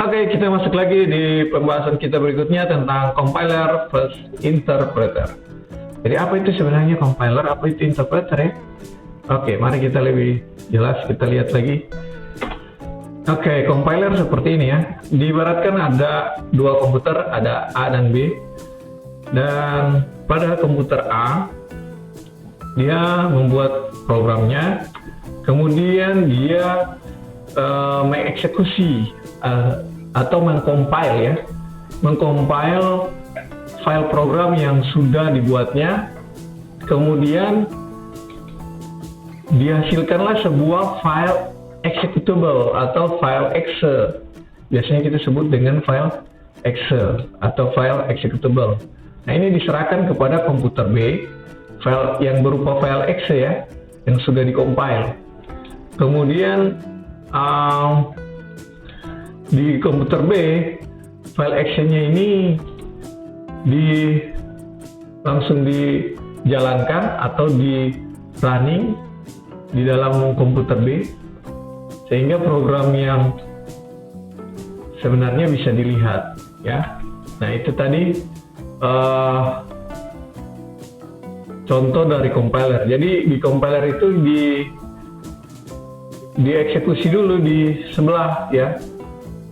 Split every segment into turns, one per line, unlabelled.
Oke, kita masuk lagi di pembahasan kita berikutnya tentang compiler plus interpreter. Jadi apa itu sebenarnya compiler, apa itu interpreter ya? Oke, mari kita lebih jelas kita lihat lagi. Oke, compiler seperti ini ya. Diibaratkan ada dua komputer, ada A dan B. Dan pada komputer A, dia membuat programnya, kemudian dia mengeksekusi atau mengcompile ya, mengcompile file program yang sudah dibuatnya, kemudian dihasilkanlah sebuah file executable atau file exe. Biasanya kita sebut dengan file exe atau file executable. Nah, ini diserahkan kepada komputer B, file yang berupa file exe ya, yang sudah dikompil. Kemudian di komputer B, file exe-nya ini langsung dijalankan atau di running di dalam komputer B, sehingga program yang sebenarnya bisa dilihat ya. Nah, itu tadi contoh dari compiler. Jadi di compiler itu dieksekusi dulu di sebelah ya.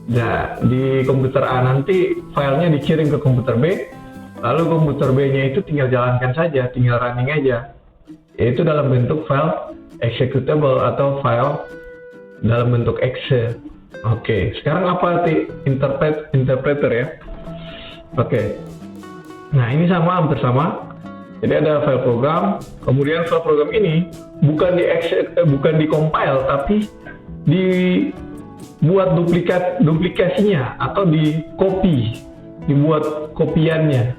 Nah, di komputer A nanti filenya dikirim ke komputer B, lalu komputer B-nya itu tinggal jalankan saja, tinggal running aja. Yaitu dalam bentuk file executable atau file dalam bentuk exe. Oke, sekarang apa arti interpreter ya? Oke. Nah, ini sama, hampir sama. Jadi ada file program, kemudian file program ini bukan di-compile, tapi dibuat duplikasinya atau dibuat kopiannya.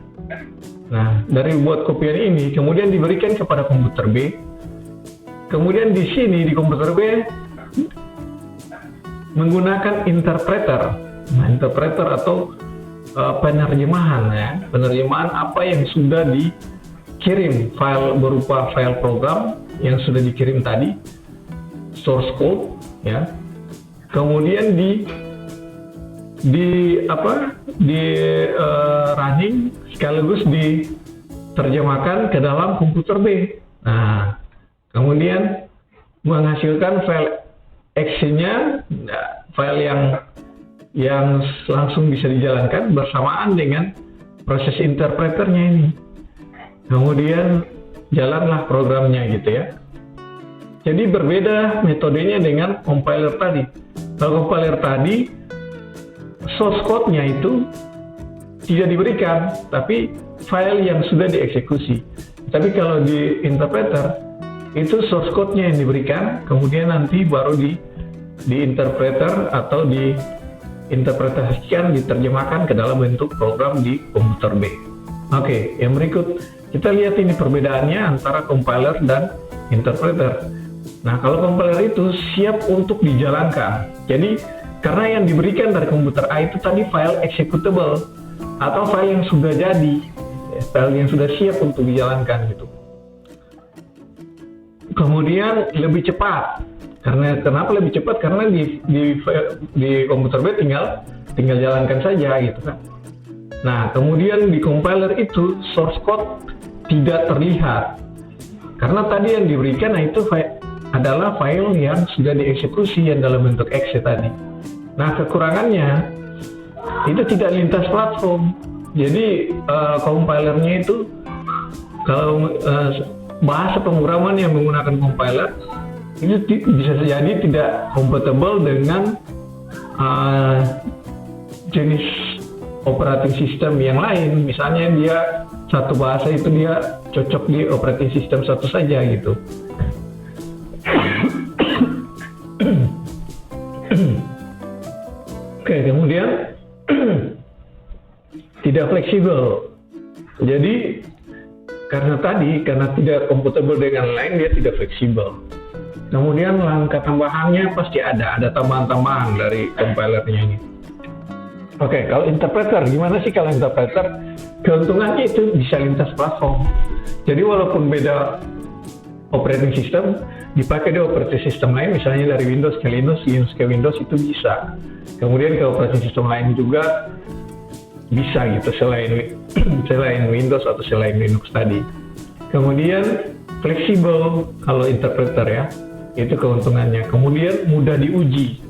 Nah, dari buat kopian ini kemudian diberikan kepada komputer B. Kemudian di sini di komputer B menggunakan interpreter. Nah, interpreter atau penerjemahan ya, penerjemahan apa yang sudah dikirim, file berupa file program yang sudah dikirim tadi, source code ya. Kemudian running sekaligus diterjemahkan ke dalam komputer B. Nah, kemudian menghasilkan file exe-nya, file yang langsung bisa dijalankan bersamaan dengan proses interpreternya ini. Kemudian jalanlah programnya gitu ya. Jadi berbeda metodenya dengan compiler tadi. Kalau compiler tadi source code-nya itu tidak diberikan, tapi file yang sudah dieksekusi. Tapi kalau di interpreter itu source code-nya yang diberikan, kemudian nanti baru di interpreter atau diinterpretasikan, diterjemahkan ke dalam bentuk program di komputer B. Oke, yang berikut kita lihat ini perbedaannya antara compiler dan interpreter. Nah, kalau compiler itu siap untuk dijalankan. Jadi, karena yang diberikan dari komputer A itu tadi file executable atau file yang sudah jadi, file yang sudah siap untuk dijalankan gitu. Kemudian lebih cepat. Kenapa lebih cepat? Karena di komputer B tinggal jalankan saja gitu kan. Nah, kemudian di compiler itu source code tidak terlihat. Karena tadi yang diberikan itu adalah file yang sudah dieksekusi yang dalam bentuk exe tadi. Nah, kekurangannya itu tidak lintas platform. Jadi compilernya itu kalau bahasa pemrograman yang menggunakan compiler itu bisa jadi tidak compatible dengan jenis operating system yang lain. Misalnya dia satu bahasa itu dia cocok di operating system satu saja gitu. Oke, kemudian tidak fleksibel. Jadi karena tidak compatible dengan lain, dia tidak fleksibel. Kemudian langkah tambahannya pasti ada tambahan-tambahan dari compilernya ini. Oke, kalau interpreter, gimana sih kalau interpreter? Keuntungannya itu bisa lintas platform. Jadi walaupun beda operating system dipakai di operating system lain, misalnya dari Windows ke Linux, Linux ke Windows itu bisa. Kemudian ke operating system lain juga bisa gitu, selain Windows atau selain Linux tadi. Kemudian fleksibel kalau interpreter ya, itu keuntungannya. Kemudian mudah diuji.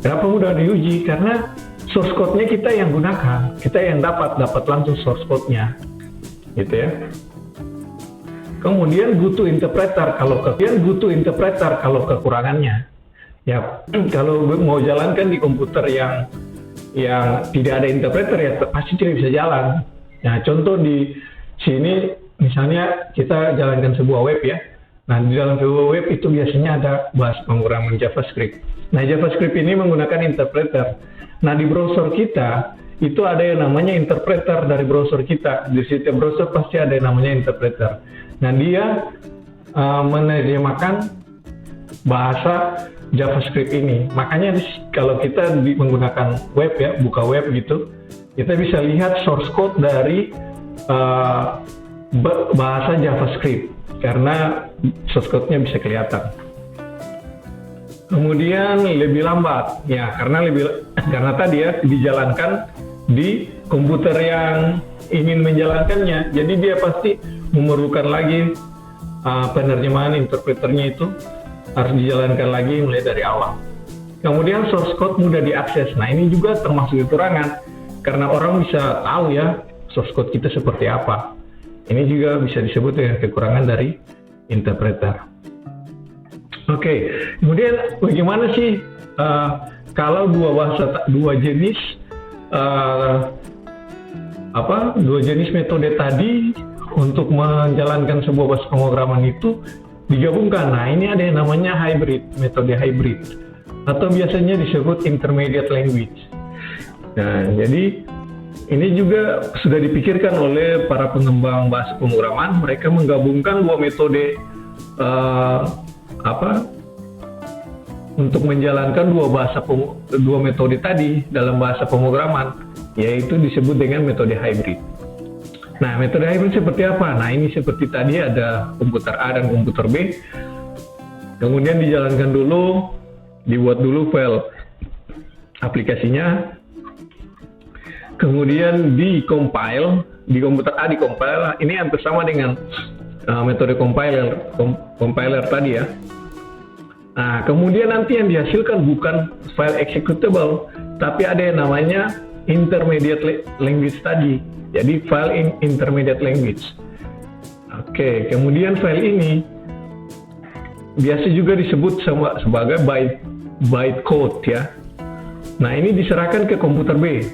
Kenapa mudah diuji? Karena source code-nya kita yang gunakan, kita yang dapat langsung source code-nya, gitu ya. Kemudian butuh interpreter kalau kekurangannya. Ya, kalau mau jalankan di komputer yang tidak ada interpreter ya pasti tidak bisa jalan. Nah, contoh di sini misalnya kita jalankan sebuah web ya. Nah, di dalam sebuah web itu biasanya ada bahasa pemrograman JavaScript. Nah, JavaScript ini menggunakan interpreter. Nah, di browser kita itu ada yang namanya interpreter dari browser kita. Di setiap browser pasti ada yang namanya interpreter. Nah, dia menerjemahkan bahasa JavaScript ini. Makanya kalau kita menggunakan web ya, buka web gitu, kita bisa lihat source code dari bahasa JavaScript karena source code-nya bisa kelihatan. Kemudian lebih lambat ya, karena tadi ya dijalankan di komputer yang ingin menjalankannya, jadi dia pasti memerlukan lagi penerjemahan interpreternya itu harus dijalankan lagi mulai dari awal. Kemudian source code mudah diakses. Nah, ini juga termasuk kekurangan karena orang bisa tahu ya source code kita seperti apa. Ini juga bisa disebut dengan kekurangan dari interpreter. Oke, kemudian bagaimana sih kalau dua jenis metode tadi untuk menjalankan sebuah bahasa pemrograman itu digabungkan? Nah, ini ada yang namanya metode hybrid atau biasanya disebut intermediate language. Nah, jadi ini juga sudah dipikirkan oleh para pengembang bahasa pemrograman. Mereka menggabungkan dua metode untuk menjalankan dua metode tadi dalam bahasa pemrograman, yaitu disebut dengan metode hybrid. Nah, metode hybrid seperti apa? Nah, ini seperti tadi ada komputer A dan komputer B. Kemudian dijalankan dulu, dibuat dulu file aplikasinya. Kemudian di-compile, di komputer A di-compile. Ini hampir sama dengan metode compiler tadi ya. Nah, kemudian nanti yang dihasilkan bukan file executable, tapi ada yang namanya intermediate language tadi. Jadi file intermediate language. Oke, kemudian file ini biasa juga disebut sebagai bytecode ya. Nah, ini diserahkan ke komputer B.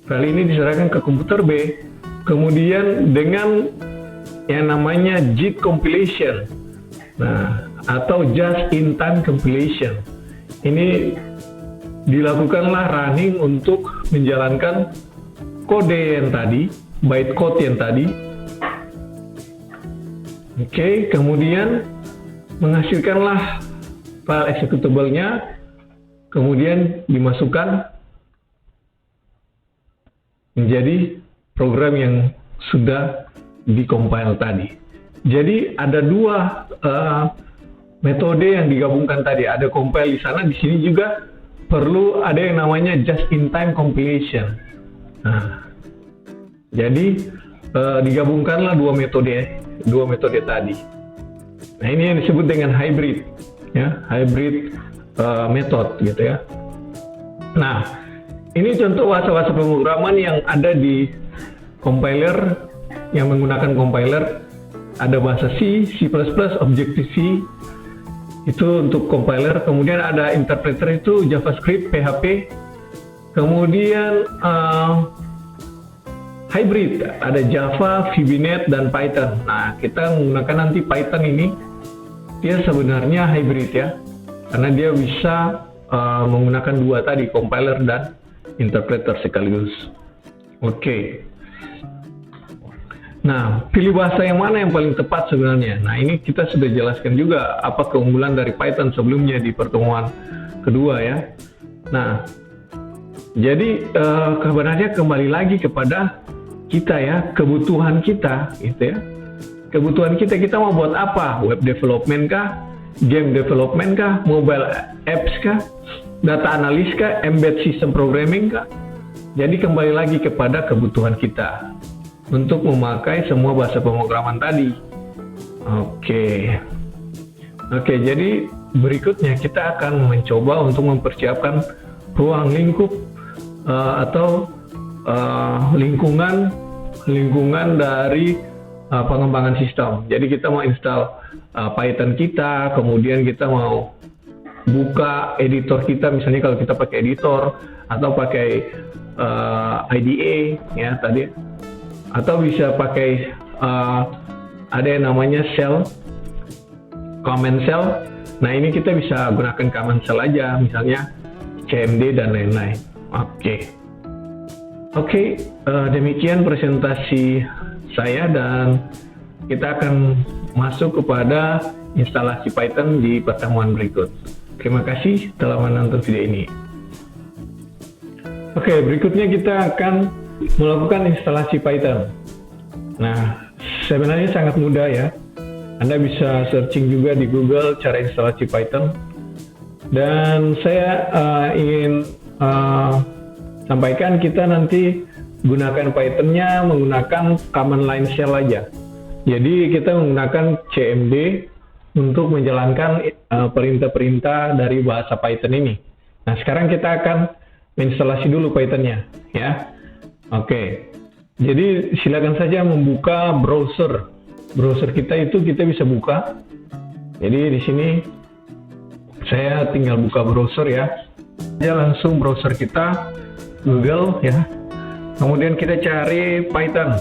File ini diserahkan ke komputer B, kemudian dengan yang namanya JIT compilation. Nah, atau just in time compilation. Ini dilakukanlah running untuk menjalankan kode yang tadi, bytecode yang tadi. Oke, kemudian menghasilkanlah file executable-nya, kemudian dimasukkan menjadi program yang sudah di-compile tadi. Jadi ada dua metode yang digabungkan tadi. Ada compile di sana, di sini juga perlu ada yang namanya just-in-time compilation. Nah, jadi digabungkanlah dua metode tadi. Nah, ini yang disebut dengan hybrid, ya, hybrid method gitu ya. Nah, ini contoh bahasa-bahasa pemrograman yang ada di compiler, yang menggunakan compiler. Ada bahasa C, C++, Objective-C, itu untuk compiler. Kemudian ada interpreter itu JavaScript, PHP. Kemudian hybrid, ada Java, VBNet, dan Python. Nah, kita menggunakan nanti Python ini, dia sebenarnya hybrid ya, karena dia bisa menggunakan dua tadi, compiler dan interpreter sekaligus. Oke. Nah, pilih bahasa yang mana yang paling tepat sebenarnya? Nah, ini kita sudah jelaskan juga apa keunggulan dari Python sebelumnya di pertemuan kedua ya. Nah, jadi sebenarnya kembali lagi kepada kita ya, kebutuhan kita gitu ya. kebutuhan kita mau buat apa? Web development kah? Game development kah? Mobile apps kah? Data analis kah? Embed system programming kah? Jadi kembali lagi kepada kebutuhan kita untuk memakai semua bahasa pemrograman tadi. Oke, jadi berikutnya kita akan mencoba untuk mempersiapkan ruang lingkup atau lingkungan dari pengembangan sistem. Jadi kita mau install Python kita, kemudian kita mau buka editor kita, misalnya kalau kita pakai editor atau pakai IDE ya tadi, atau bisa pakai ada yang namanya shell, command shell. Nah ini kita bisa gunakan command shell aja, misalnya cmd dan lain-lain. Oke, demikian presentasi saya dan kita akan masuk kepada instalasi Python di pertemuan berikut. Terima kasih telah menonton video ini. Oke, berikutnya kita akan melakukan instalasi Python. Nah, sebenarnya sangat mudah ya. Anda bisa searching juga di Google cara instalasi Python. Dan saya ingin sampaikan kita nanti gunakan Python-nya menggunakan command line shell aja. Jadi kita menggunakan cmd untuk menjalankan perintah-perintah dari bahasa Python ini. Nah, sekarang kita akan menginstalasi dulu Python-nya ya. Jadi silakan saja membuka browser kita itu kita bisa buka. Jadi di sini saya tinggal buka browser ya. Langsung browser kita Google ya. Kemudian kita cari Python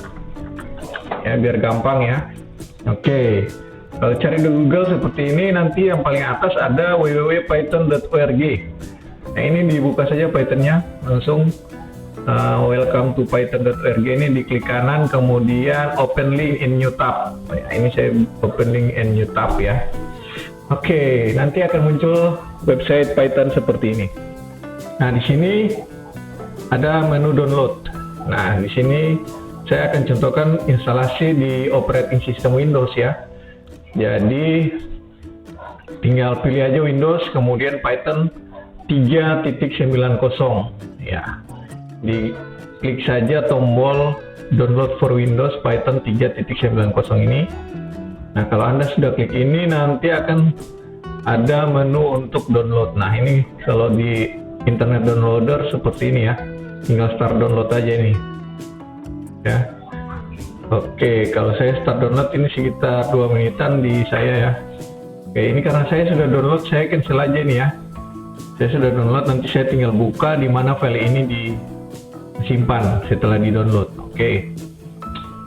ya biar gampang ya. Kalau cari di Google seperti ini, nanti yang paling atas ada www.python.org. Nah ini dibuka saja Python-nya, langsung welcome to python.org, ini diklik kanan, kemudian open link in new tab. Nah, ini saya open link in new tab ya. Nanti akan muncul website Python seperti ini. Nah di sini ada menu download. Nah di sini saya akan contohkan instalasi di operating system Windows ya. Jadi tinggal pilih aja Windows, kemudian Python 3.90 ya. Diklik saja tombol download for Windows Python 3.90 ini. Nah kalau Anda sudah klik ini, nanti akan ada menu untuk download. Nah ini kalau di internet downloader seperti ini ya, tinggal start download aja ini ya. Kalau saya start download ini sekitar 2 menitan di saya ya. Ini karena saya sudah download, saya cancel aja nih ya. Saya sudah download, nanti saya tinggal buka di mana file ini disimpan setelah di download.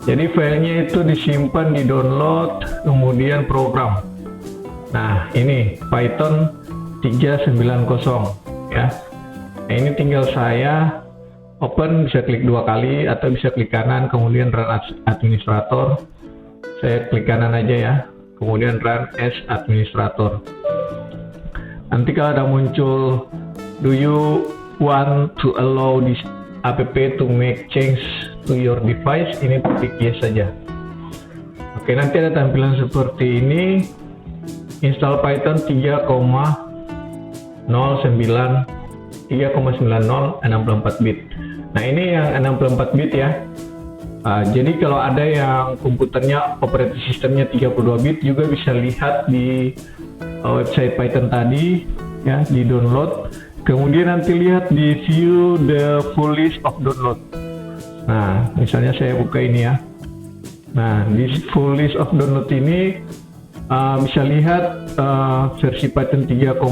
Jadi filenya itu disimpan di download, kemudian program. Nah ini Python 390 ya. Nah ini tinggal saya open, bisa klik 2 kali atau bisa klik kanan, kemudian run as administrator. Saya klik kanan aja ya, kemudian run as administrator. Nanti kalau ada muncul do you want to allow this app to make change to your device, ini klik yes saja. Nanti ada tampilan seperti ini, install Python 3.90 64 bit. Nah ini yang 64 bit ya. Jadi kalau ada yang komputernya operating sistemnya 32 bit juga bisa lihat di website Python tadi ya, di download. Kemudian nanti lihat di view the full list of download. Nah misalnya saya buka ini ya. Nah di full list of download ini bisa lihat versi Python 3.0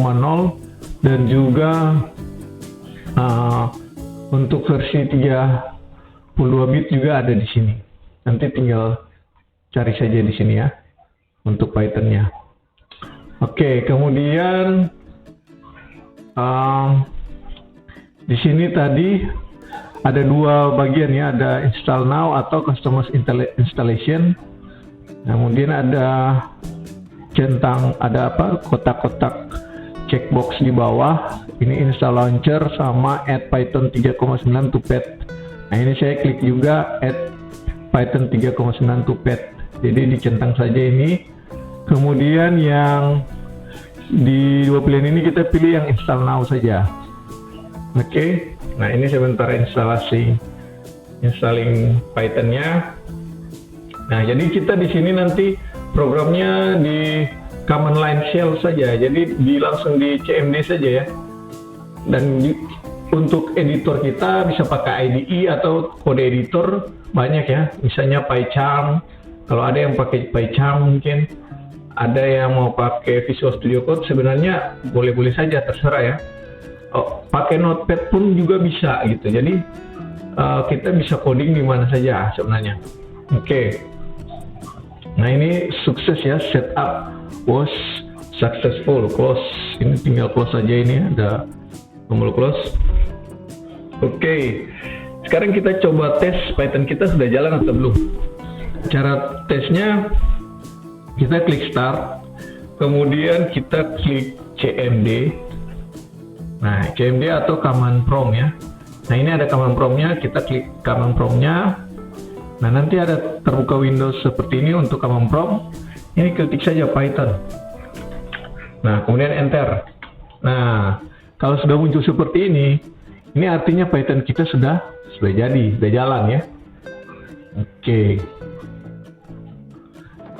dan juga untuk versi 32 bit juga ada di sini. Nanti tinggal cari saja di sini ya untuk Python-nya. Kemudian di sini tadi ada 2 bagian ya, ada install now atau customers installation. Kemudian ada centang, ada kotak-kotak checkbox di bawah. Ini install launcher sama add Python 3.9 to pad. Nah ini saya klik juga add Python 3.9 to pad Jadi dicentang saja ini. Kemudian yang di dua pilihan ini kita pilih yang install now saja. Oke. Nah, ini sebentar installing Python-nya. Nah, jadi kita di sini nanti programnya di command line shell saja. Jadi langsung di CMD saja ya. Dan untuk editor kita bisa pakai IDE atau kode editor banyak ya. Misalnya PyCharm. Kalau ada yang pakai PyCharm mungkin. Ada yang mau pakai Visual Studio Code, sebenarnya boleh-boleh saja, terserah ya. Pakai Notepad pun juga bisa gitu. Jadi kita bisa coding di mana saja sebenarnya. Oke. Nah, ini sukses ya, setup was successful. Close. Ini tinggal close saja, ini ada tombol close. Oke. Sekarang kita coba tes Python kita sudah jalan atau belum. Cara tesnya, kita klik start, kemudian kita klik CMD. Nah, CMD atau command prompt ya. Nah, ini ada command prompt-nya, kita klik command prompt-nya. Nah, nanti ada terbuka Windows seperti ini untuk command prompt. Ini ketik saja Python. Nah, kemudian enter. Nah, kalau sudah muncul seperti ini artinya Python kita sudah jadi, sudah jalan ya. Oke.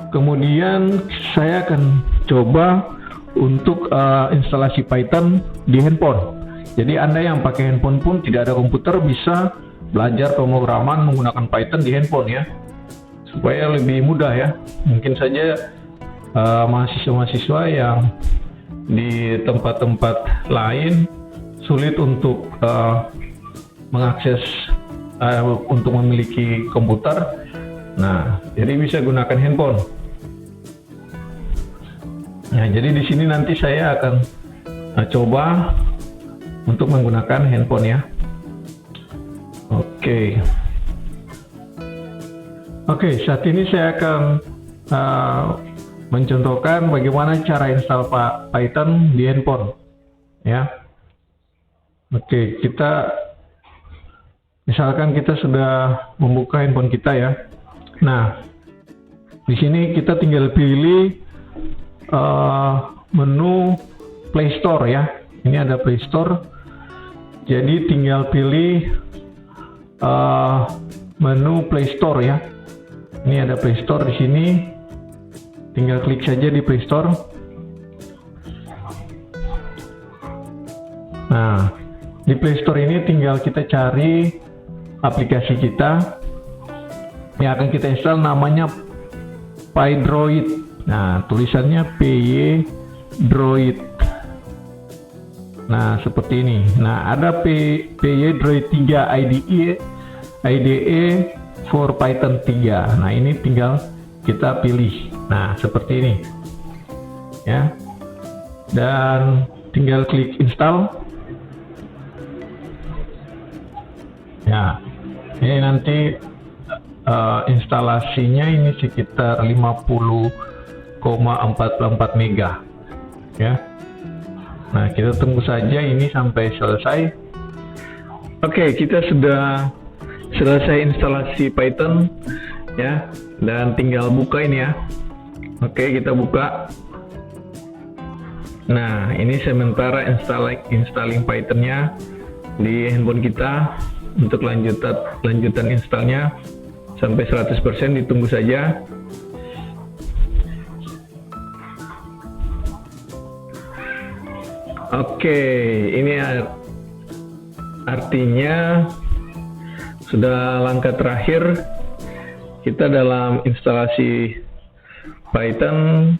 Kemudian saya akan coba untuk instalasi Python di handphone. Jadi Anda yang pakai handphone pun tidak ada komputer bisa belajar pemrograman menggunakan Python di handphone ya, supaya lebih mudah ya. Mungkin saja mahasiswa-mahasiswa yang di tempat-tempat lain sulit untuk mengakses untuk memiliki komputer. Nah, jadi bisa gunakan handphone. Nah, jadi di sini nanti saya akan coba untuk menggunakan handphone ya. Oke, saat ini saya akan mencontohkan bagaimana cara install Python di handphone ya. Oke, misalkan kita sudah membuka handphone kita ya. Nah, di sini kita tinggal pilih menu Play Store ya. Ini ada Play Store. Jadi tinggal pilih menu Play Store ya. Ini ada Play Store di sini. Tinggal klik saja di Play Store. Nah, di Play Store ini tinggal kita cari aplikasi kita yang akan kita install, namanya PyDroid. Nah, tulisannya PyDroid. Nah, seperti ini. Nah, ada PyDroid 3 IDE for Python 3. Nah, ini tinggal kita pilih. Nah, seperti ini. Ya. Dan tinggal klik install. Ya. Ini nanti instalasinya ini sekitar 50,44 mega ya. Nah, kita tunggu saja ini sampai selesai. Oke, kita sudah selesai instalasi Python ya, dan tinggal buka ini ya. Oke, kita buka. Nah, ini sementara installing Python-nya di handphone kita. Untuk lanjutan installnya sampai 100%, ditunggu saja. Oke, ini artinya sudah langkah terakhir kita dalam instalasi Python.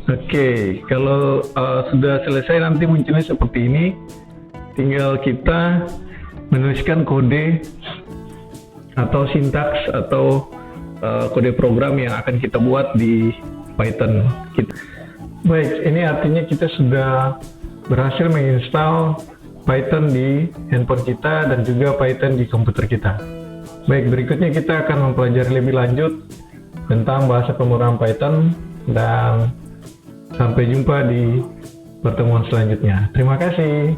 Oke, kalau sudah selesai nanti munculnya seperti ini. Tinggal kita menuliskan kode atau sintaks atau kode program yang akan kita buat di Python kita. Baik, ini artinya kita sudah berhasil menginstal Python di handphone kita dan juga Python di komputer kita. Baik, berikutnya kita akan mempelajari lebih lanjut tentang bahasa pemrograman Python, dan sampai jumpa di pertemuan selanjutnya. Terima kasih.